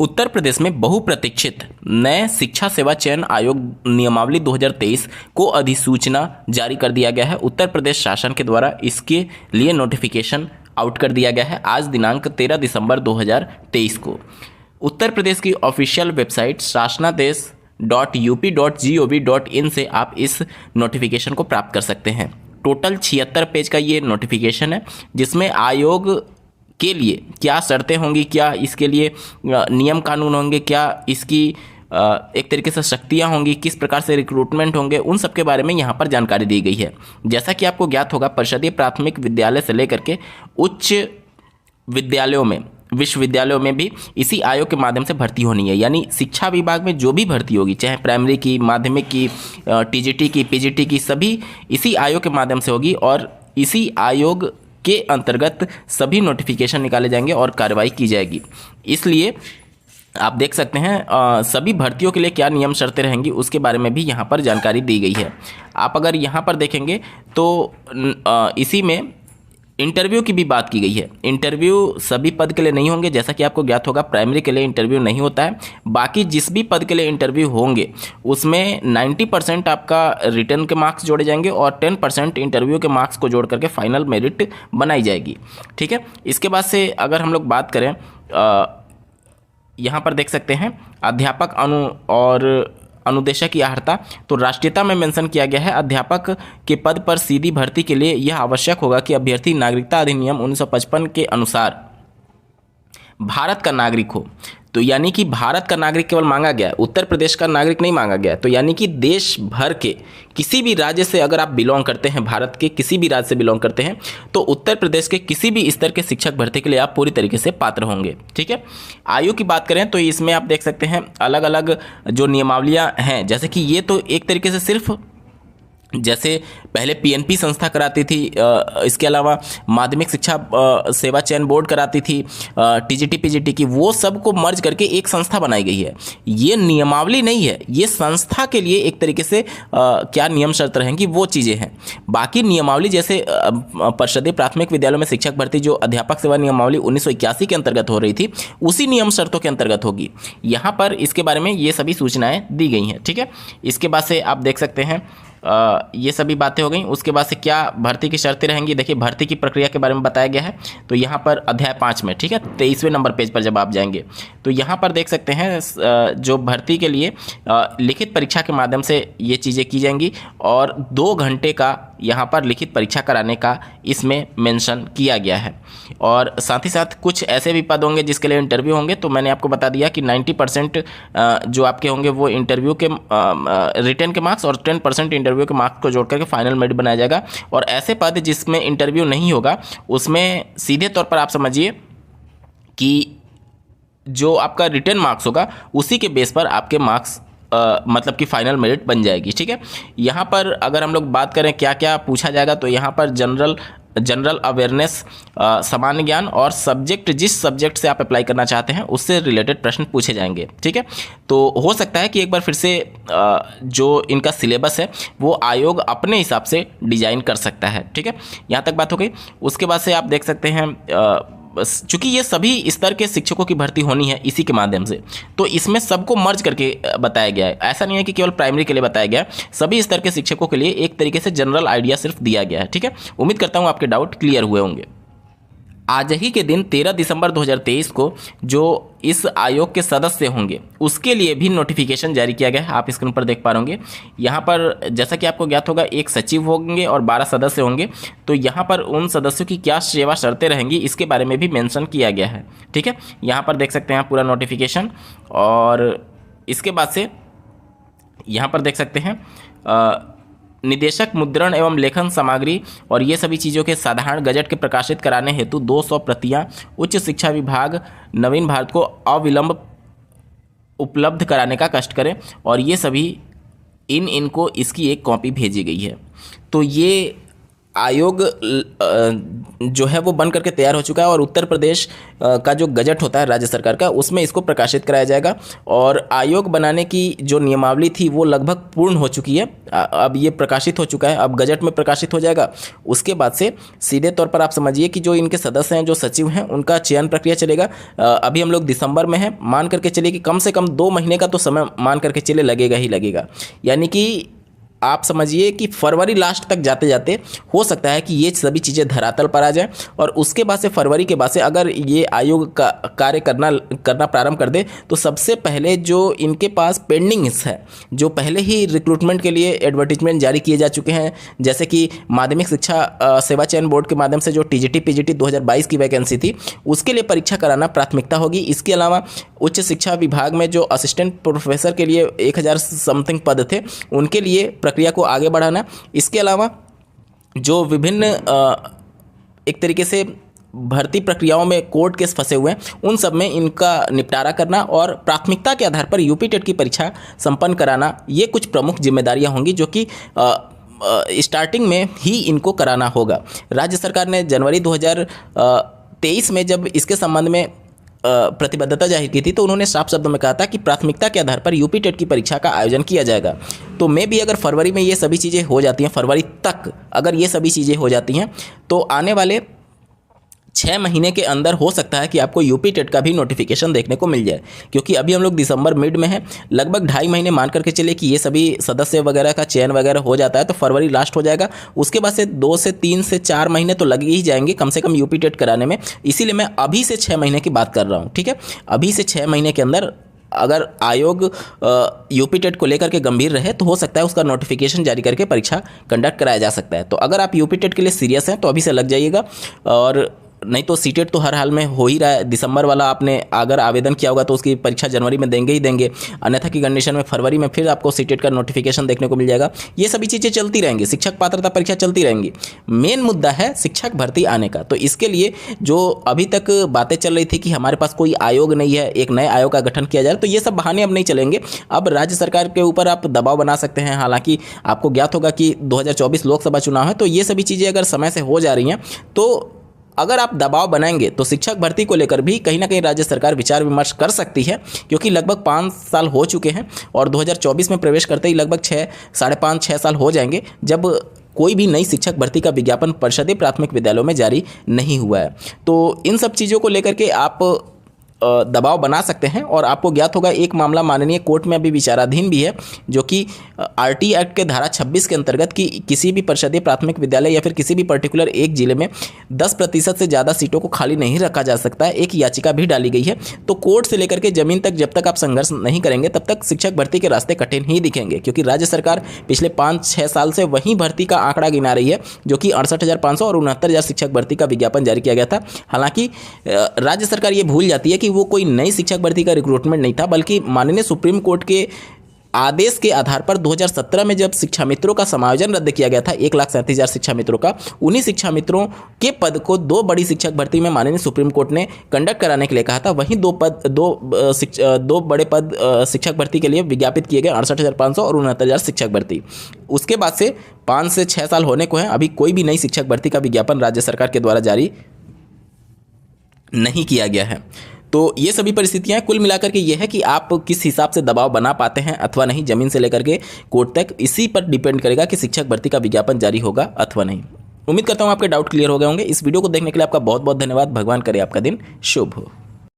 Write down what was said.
उत्तर प्रदेश में बहुप्रतीक्षित नए शिक्षा सेवा चयन आयोग नियमावली 2023 को अधिसूचना जारी कर दिया गया है। उत्तर प्रदेश शासन के द्वारा इसके लिए नोटिफिकेशन आउट कर दिया गया है आज दिनांक 13 दिसंबर 2023 को। उत्तर प्रदेश की ऑफिशियल वेबसाइट शासनादेश.up.gov.in से आप इस नोटिफिकेशन को प्राप्त कर सकते हैं। टोटल 76 पेज का ये नोटिफिकेशन है, जिसमें आयोग के लिए क्या शर्तें होंगी, क्या इसके लिए नियम कानून होंगे, क्या इसकी एक तरीके से शक्तियाँ होंगी, किस प्रकार से रिक्रूटमेंट होंगे, उन सब के बारे में यहाँ पर जानकारी दी गई है। जैसा कि आपको ज्ञात होगा, परिषदीय प्राथमिक विद्यालय से लेकर के उच्च विद्यालयों में, विश्वविद्यालयों में भी इसी आयोग के माध्यम से भर्ती होनी है। यानी शिक्षा विभाग में जो भी भर्ती होगी, चाहे प्राइमरी की, माध्यमिक की, टीजीटी की, पीजीटी की, सभी इसी आयोग के माध्यम से होगी और इसी आयोग के अंतर्गत सभी नोटिफिकेशन निकाले जाएंगे और कार्रवाई की जाएगी। इसलिए आप देख सकते हैं सभी भर्तियों के लिए क्या नियम शर्तें रहेंगी, उसके बारे में भी यहाँ पर जानकारी दी गई है। आप अगर यहाँ पर देखेंगे तो इसी में इंटरव्यू की भी बात की गई है। इंटरव्यू सभी पद के लिए नहीं होंगे, जैसा कि आपको ज्ञात होगा प्राइमरी के लिए इंटरव्यू नहीं होता है। बाकी जिस भी पद के लिए इंटरव्यू होंगे उसमें 90% आपका रिटर्न के मार्क्स जोड़े जाएंगे और 10% इंटरव्यू के मार्क्स को जोड़ करके फाइनल मेरिट बनाई जाएगी। ठीक है, इसके बाद से अगर हम लोग बात करें, यहाँ पर देख सकते हैं अध्यापक और अनुदेशक की अर्हता, तो राष्ट्रीयता में मेंशन किया गया है। अध्यापक के पद पर सीधी भर्ती के लिए यह आवश्यक होगा कि अभ्यर्थी नागरिकता अधिनियम 1955 के अनुसार भारत का नागरिक हो। तो यानी कि भारत का नागरिक केवल मांगा गया है, उत्तर प्रदेश का नागरिक नहीं मांगा गया है। तो यानी कि देश भर के किसी भी राज्य से अगर आप बिलोंग करते हैं, भारत के किसी भी राज्य से बिलोंग करते हैं, तो उत्तर प्रदेश के किसी भी स्तर के शिक्षक भर्ती के लिए आप पूरी तरीके से पात्र होंगे। ठीक है, आयु की बात करें तो इसमें आप देख सकते हैं अलग अलग जो नियमावलियां हैं, जैसे कि ये तो एक तरीके से सिर्फ जैसे पहले पीएनपी संस्था कराती थी, इसके अलावा माध्यमिक शिक्षा सेवा चयन बोर्ड कराती थी, टीजीटी पीजीटी की, वो सब को मर्ज करके एक संस्था बनाई गई है। ये नियमावली नहीं है, ये संस्था के लिए एक तरीके से क्या नियम शर्त रहेंगी वो चीज़ें हैं। बाकी नियमावली जैसे परिषदीय प्राथमिक विद्यालयों में शिक्षक भर्ती जो अध्यापक सेवा नियमावली 1981 के अंतर्गत हो रही थी, उसी नियम शर्तों के अंतर्गत होगी। यहाँ पर इसके बारे में ये सभी सूचनाएँ दी गई हैं। ठीक है, इसके बाद से आप देख सकते हैं ये सभी बातें हो गई। उसके बाद से क्या भर्ती की शर्तें रहेंगी, देखिए भर्ती की प्रक्रिया के बारे में बताया गया है। तो यहाँ पर अध्याय 5 में, ठीक है, 23वें नंबर पेज पर जब आप जाएंगे तो यहाँ पर देख सकते हैं जो भर्ती के लिए लिखित परीक्षा के माध्यम से ये चीज़ें की जाएंगी और 2 घंटे का यहाँ पर लिखित परीक्षा कराने का इसमें मेंशन किया गया है। और साथ ही साथ कुछ ऐसे भी पद होंगे जिसके लिए इंटरव्यू होंगे। तो मैंने आपको बता दिया कि 90% जो आपके होंगे वो इंटरव्यू के रिटर्न के मार्क्स और 10% इंटरव्यू के मार्क्स को जोड़ करके फाइनल मेरिट बनाया जाएगा। और ऐसे पद जिसमें इंटरव्यू नहीं होगा उसमें सीधे तौर पर आप समझिए कि जो आपका रिटर्न मार्क्स होगा उसी के बेस पर आपके मार्क्स मतलब कि फाइनल मेरिट बन जाएगी। ठीक है, यहाँ पर अगर हम लोग बात करें क्या क्या पूछा जाएगा, तो यहाँ पर जनरल अवेयरनेस, सामान्य ज्ञान और सब्जेक्ट, जिस सब्जेक्ट से आप अप्लाई करना चाहते हैं उससे रिलेटेड प्रश्न पूछे जाएंगे। ठीक है, तो हो सकता है कि एक बार फिर से जो इनका सिलेबस है वो आयोग अपने हिसाब से डिजाइन कर सकता है। ठीक है, यहाँ तक बात हो गई। उसके बाद से आप देख सकते हैं चूंकि ये सभी स्तर के शिक्षकों की भर्ती होनी है इसी के माध्यम से, तो इसमें सबको मर्ज करके बताया गया है। ऐसा नहीं है कि केवल प्राइमरी के लिए बताया गया है, सभी स्तर के शिक्षकों के लिए एक तरीके से जनरल आइडिया सिर्फ दिया गया है। ठीक है, उम्मीद करता हूँ आपके डाउट क्लियर हुए होंगे। आज ही के दिन 13 दिसंबर 2023 को जो इस आयोग के सदस्य होंगे उसके लिए भी नोटिफिकेशन जारी किया गया है। आप स्क्रीन पर देख पा रहे होंगे, यहाँ पर जैसा कि आपको ज्ञात होगा 1 सचिव होंगे और 12 सदस्य होंगे। तो यहाँ पर उन सदस्यों की क्या सेवा शर्तें रहेंगी इसके बारे में भी मेंशन किया गया है। ठीक है, यहाँ पर देख सकते हैं पूरा नोटिफिकेशन। और इसके बाद से यहाँ पर देख सकते हैं निदेशक मुद्रण एवं लेखन सामग्री और ये सभी चीज़ों के साधारण गजट के प्रकाशित कराने हेतु 200 प्रतियां उच्च शिक्षा विभाग नवीन भारत को अविलंब उपलब्ध कराने का कष्ट करें। और ये सभी इनको इसकी एक कॉपी भेजी गई है। तो ये आयोग जो है वो बन करके तैयार हो चुका है और उत्तर प्रदेश का जो गजट होता है राज्य सरकार का, उसमें इसको प्रकाशित कराया जाएगा। और आयोग बनाने की जो नियमावली थी वो लगभग पूर्ण हो चुकी है, अब ये प्रकाशित हो चुका है, अब गजट में प्रकाशित हो जाएगा। उसके बाद से सीधे तौर पर आप समझिए कि जो इनके सदस्य हैं, जो सचिव हैं, उनका चयन प्रक्रिया चलेगा। अभी हम लोग दिसंबर में हैं, मान करके चलिए कि कम से कम 2 महीने का तो समय मान करके चले लगेगा ही लगेगा। यानी कि आप समझिए कि फरवरी लास्ट तक जाते जाते हो सकता है कि ये सभी चीज़ें धरातल पर आ जाए, और उसके बाद से फरवरी के बाद से अगर ये आयोग का कार्य करना प्रारंभ कर दे, तो सबसे पहले जो इनके पास पेंडिंग्स है, जो पहले ही रिक्रूटमेंट के लिए एडवर्टीजमेंट जारी किए जा चुके हैं, जैसे कि माध्यमिक शिक्षा सेवा चयन बोर्ड के माध्यम से जो टीजीटी पीजीटी 2022 की वैकेंसी थी, उसके लिए परीक्षा कराना प्राथमिकता होगी। इसके अलावा उच्च शिक्षा विभाग में जो असिस्टेंट प्रोफेसर के लिए 1000 समथिंग पद थे, उनके लिए प्रक्रिया को आगे बढ़ाना। इसके अलावा जो विभिन्न एक तरीके से भर्ती प्रक्रियाओं में कोर्ट केस फंसे हुए हैं, उन सब में इनका निपटारा करना और प्राथमिकता के आधार पर यूपी टेट की परीक्षा संपन्न कराना, ये कुछ प्रमुख जिम्मेदारियां होंगी जो कि स्टार्टिंग में ही इनको कराना होगा। राज्य सरकार ने जनवरी 2023 में जब इसके संबंध में प्रतिबद्धता जाहिर की थी, तो उन्होंने साफ शब्दों में कहा था कि प्राथमिकता के आधार पर यूपी टेट की परीक्षा का आयोजन किया जाएगा। तो मैं भी अगर फरवरी में ये सभी चीज़ें हो जाती हैं, फरवरी तक अगर ये सभी चीज़ें हो जाती हैं, तो आने वाले 6 महीने के अंदर हो सकता है कि आपको यूपी टेट का भी नोटिफिकेशन देखने को मिल जाए, क्योंकि अभी हम लोग दिसंबर मिड में हैं। लगभग 2.5 महीने मान करके चले कि ये सभी सदस्य वगैरह का चयन वगैरह हो जाता है, तो फरवरी लास्ट हो जाएगा। उसके बाद से 2 से 3 से 4 महीने तो लग ही जाएंगे कम से कम यूपी टेट कराने में। इसीलिए मैं अभी से 6 महीने की बात कर रहा हूँ, ठीक है। अभी से 6 महीने के अंदर अगर आयोग यूपी टेट को लेकर के गंभीर रहे, तो हो सकता है उसका नोटिफिकेशन जारी करके परीक्षा कंडक्ट कराया जा सकता है। तो अगर आप यूपी टेट के लिए सीरियस हैं तो अभी से लग जाइएगा, और नहीं तो सीटेट तो हर हाल में हो ही रहा है। दिसंबर वाला आपने अगर आवेदन किया होगा तो उसकी परीक्षा जनवरी में देंगे ही देंगे, अन्यथा की कंडीशन में फरवरी में फिर आपको सीटेट का नोटिफिकेशन देखने को मिल जाएगा। ये सभी चीज़ें चलती रहेंगी, शिक्षक पात्रता परीक्षा चलती रहेंगी। मेन मुद्दा है शिक्षक भर्ती आने का। तो इसके लिए जो अभी तक बातें चल रही थी कि हमारे पास कोई आयोग नहीं है, एक नए आयोग का गठन किया जाए, तो ये सब बहाने अब नहीं चलेंगे। अब राज्य सरकार के ऊपर आप दबाव बना सकते हैं। हालांकि आपको ज्ञात होगा कि 2024 लोकसभा चुनाव है, तो ये सभी चीज़ें अगर समय से हो जा रही हैं, तो अगर आप दबाव बनाएंगे तो शिक्षक भर्ती को लेकर भी कहीं ना कहीं राज्य सरकार विचार विमर्श कर सकती है, क्योंकि लगभग 5 साल हो चुके हैं और 2024 में प्रवेश करते ही लगभग 5.5-6 साल हो जाएंगे जब कोई भी नई शिक्षक भर्ती का विज्ञापन परिषदीय प्राथमिक विद्यालयों में जारी नहीं हुआ है। तो इन सब चीज़ों को लेकर के आप दबाव बना सकते हैं। और आपको ज्ञात होगा एक मामला माननीय कोर्ट में अभी विचाराधीन भी है, जो कि आरटी एक्ट के धारा 26 के अंतर्गत कि किसी भी परिषदीय प्राथमिक विद्यालय या फिर किसी भी पर्टिकुलर एक जिले में 10% से ज़्यादा सीटों को खाली नहीं रखा जा सकता है। एक याचिका भी डाली गई है। तो कोर्ट से लेकर के जमीन तक जब तक आप संघर्ष नहीं करेंगे, तब तक शिक्षक भर्ती के रास्ते कठिन ही दिखेंगे, क्योंकि राज्य सरकार पिछले 5-6 साल से वही भर्ती का आंकड़ा गिना रही है जो कि 68,500 और 69,000 शिक्षक भर्ती का विज्ञापन जारी किया गया था। हालांकि राज्य सरकार ये भूल जाती है कि वो कोई नई शिक्षक भर्ती का रिक्रूटमेंट नहीं था, बल्कि माननीय सुप्रीम कोर्ट के आदेश के आधार पर 2017 में जब शिक्षा मित्रों का समायोजन रद्द किया गया था, 1,37,000 शिक्षा मित्रों का, उन्हीं शिक्षा मित्रों के पद को 2 बड़ी शिक्षक भर्ती में माननीय सुप्रीम कोर्ट ने कंडक्ट कराने के लिए कहा था। वहीं 2 बड़े पद शिक्षक भर्ती के लिए विज्ञापित किए गए, 68,500 और 69,000 शिक्षक भर्ती। उसके बाद से 5 से 6 साल होने को हैं, अभी कोई भी नई शिक्षक भर्ती का विज्ञापन राज्य सरकार के द्वारा जारी नहीं किया गया है। तो ये सभी परिस्थितियां कुल मिलाकर के ये है कि आप किस हिसाब से दबाव बना पाते हैं अथवा नहीं, जमीन से लेकर के कोर्ट तक, इसी पर डिपेंड करेगा कि शिक्षक भर्ती का विज्ञापन जारी होगा अथवा नहीं। उम्मीद करता हूं आपके डाउट क्लियर हो गए होंगे। इस वीडियो को देखने के लिए आपका बहुत बहुत धन्यवाद। भगवान करे आपका दिन शुभ हो।